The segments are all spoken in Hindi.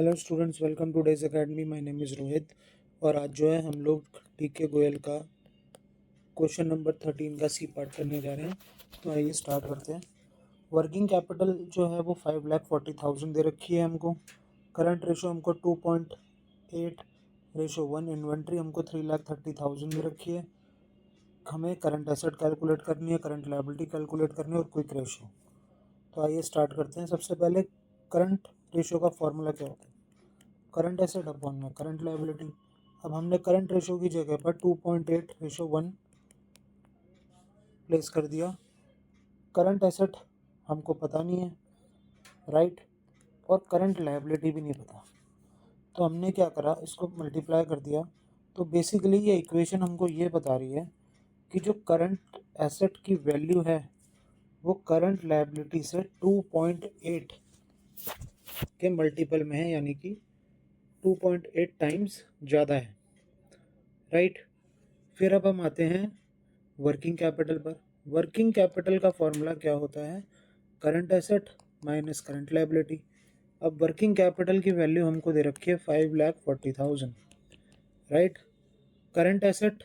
Hello students, welcome two days academy. My name is Rohit और आज जो है हम लोग टीके गोयल का क्वेश्चन नंबर 13 का सी पार्ट करने जा रहे हैं। तो आइए स्टार्ट करते हैं। वर्किंग कैपिटल जो है वो 5,40,000 दे रखी है हमको। करंट रेशो हमको 2.8:1। इन्वेंट्री हमको 3,30,000 दे रखी है। हमें करंट एसेट कैलकुलेट करनी है, करंट लायबिलिटी कैलकुलेट करनी है और क्विक रेशो। तो आइए स्टार्ट करते हैं। सबसे पहले करंट रेशो का फॉर्मूला क्या होता है? करंट एसेट अपॉन में करंट लायबिलिटी। अब हमने करंट रेशो की जगह पर 2.8:1 प्लेस कर दिया। करंट एसेट हमको पता नहीं है, राइट, और करंट लायबिलिटी भी नहीं पता। तो हमने क्या करा, इसको मल्टीप्लाई कर दिया। तो बेसिकली ये इक्वेशन हमको ये बता रही है कि जो करंट एसेट की वैल्यू है वो करंट लायबिलिटी से 2.8 के मल्टीपल में है, यानी कि 2.8 टाइम्स ज़्यादा है, राइट। फिर अब हम आते हैं वर्किंग कैपिटल पर। वर्किंग कैपिटल का फॉर्मूला क्या होता है? Current asset minus current liability. अब वर्किंग कैपिटल की वैल्यू हमको दे रखी है 5,40,000, राइट। करंट एसेट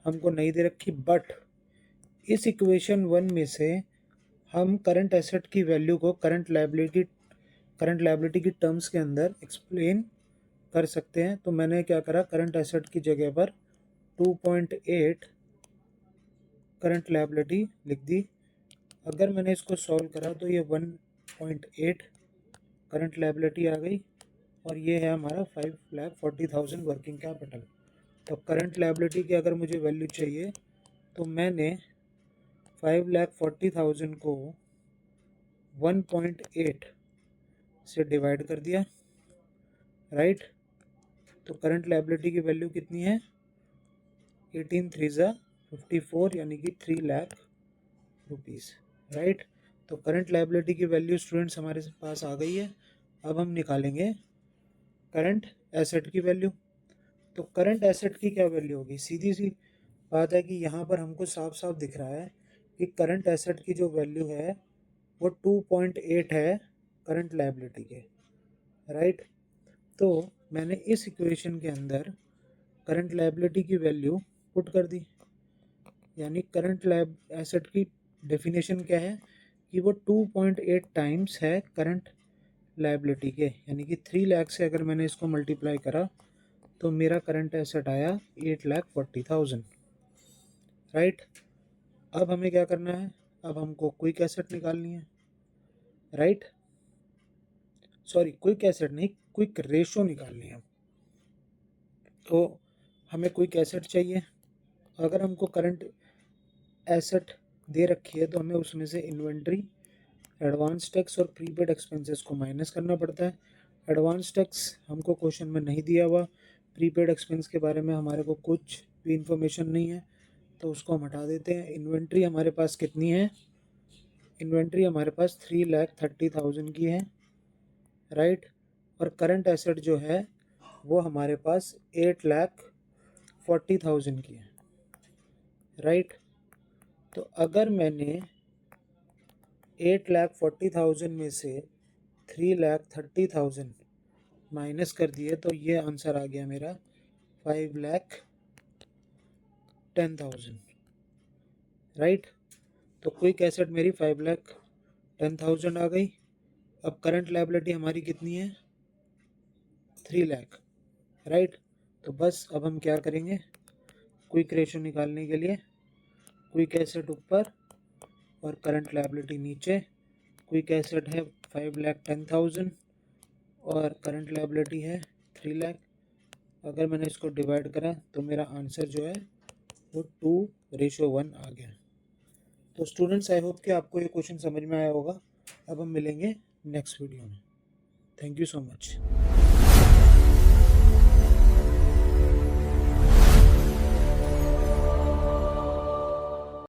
हमको नहीं दे रखी, बट इस इक्वेशन 1 में से हम करंट एसेट की वैल्यू को करंट लायबिलिटी की टर्म्स के अंदर एक्सप्लेन कर सकते हैं। तो मैंने क्या करा, करंट एसेट की जगह पर 2.8 करंट लायबिलिटी लिख दी। अगर मैंने इसको सॉल्व करा तो ये 1.8 करंट लायबिलिटी आ गई और ये है हमारा 5,40,000 वर्किंग कैपिटल। तो करंट लायबिलिटी की अगर मुझे वैल्यू चाहिए तो मैंने 5,40,000 को 1.8 से डिवाइड कर दिया, राइट। तो करंट लायबिलिटी की वैल्यू कितनी है? 18×3=54, यानी कि 3 लाख रुपीज़, राइट। तो करंट लायबिलिटी की वैल्यू स्टूडेंट्स हमारे पास आ गई है। अब हम निकालेंगे करंट एसेट की वैल्यू। तो करंट एसेट की क्या वैल्यू होगी? सीधी सी बात है कि यहाँ पर हमको साफ साफ दिख रहा है कि करंट एसेट की जो वैल्यू है वो 2.8 है करंट लायबिलिटी के, राइट। तो मैंने इस इक्वेशन के अंदर करंट लायबिलिटी की वैल्यू पुट कर दी, यानी करंट एसेट की डेफिनेशन क्या है कि वो 2.8 टाइम्स है करंट लायबिलिटी के, यानी कि 3 लाख से अगर मैंने इसको मल्टीप्लाई करा तो मेरा करंट एसेट आया 8,40,000, राइट। अब हमें क्या करना है? अब हमको क्विक एसेट निकालनी है, राइट। सॉरी, क्विक एसेट नहीं, क्विक रेशो निकालनी है। तो हमें क्विक एसेट चाहिए। अगर हमको करंट एसेट दे रखी है तो हमें उसमें से इन्वेंट्री, एडवांस टैक्स और प्रीपेड एक्सपेंसेस को माइनस करना पड़ता है। एडवांस टैक्स हमको क्वेश्चन में नहीं दिया हुआ, प्रीपेड एक्सपेंस के बारे में हमारे को कुछ भी इंफॉर्मेशन नहीं है, तो उसको हम हटा देते हैं। इन्वेंट्री हमारे पास कितनी है? इन्वेंट्री हमारे पास 3,30,000 की है, राइट। और करंट एसेट जो है वो हमारे पास 8,40,000 की है, राइट। तो अगर मैंने 8,40,000 में से 3,30,000 माइनस कर दिए तो ये आंसर आ गया मेरा 5,10,000, राइट। तो क्विक एसेट मेरी 5,10,000 आ गई। अब करंट लायबिलिटी हमारी कितनी है? 3 लाख, राइट। तो बस अब हम क्या करेंगे, क्विक रेशो निकालने के लिए क्विक एसेट ऊपर और करंट लायबिलिटी नीचे। क्विक एसेट है 5,10,000 और करंट लायबिलिटी है 3 लाख। अगर मैंने इसको डिवाइड करा तो मेरा आंसर जो है वो 2:1 आ गया। तो स्टूडेंट्स, आई होप कि आपको ये क्वेश्चन समझ में आया होगा। अब हम मिलेंगे नेक्स्ट वीडियो में। Thank you so much.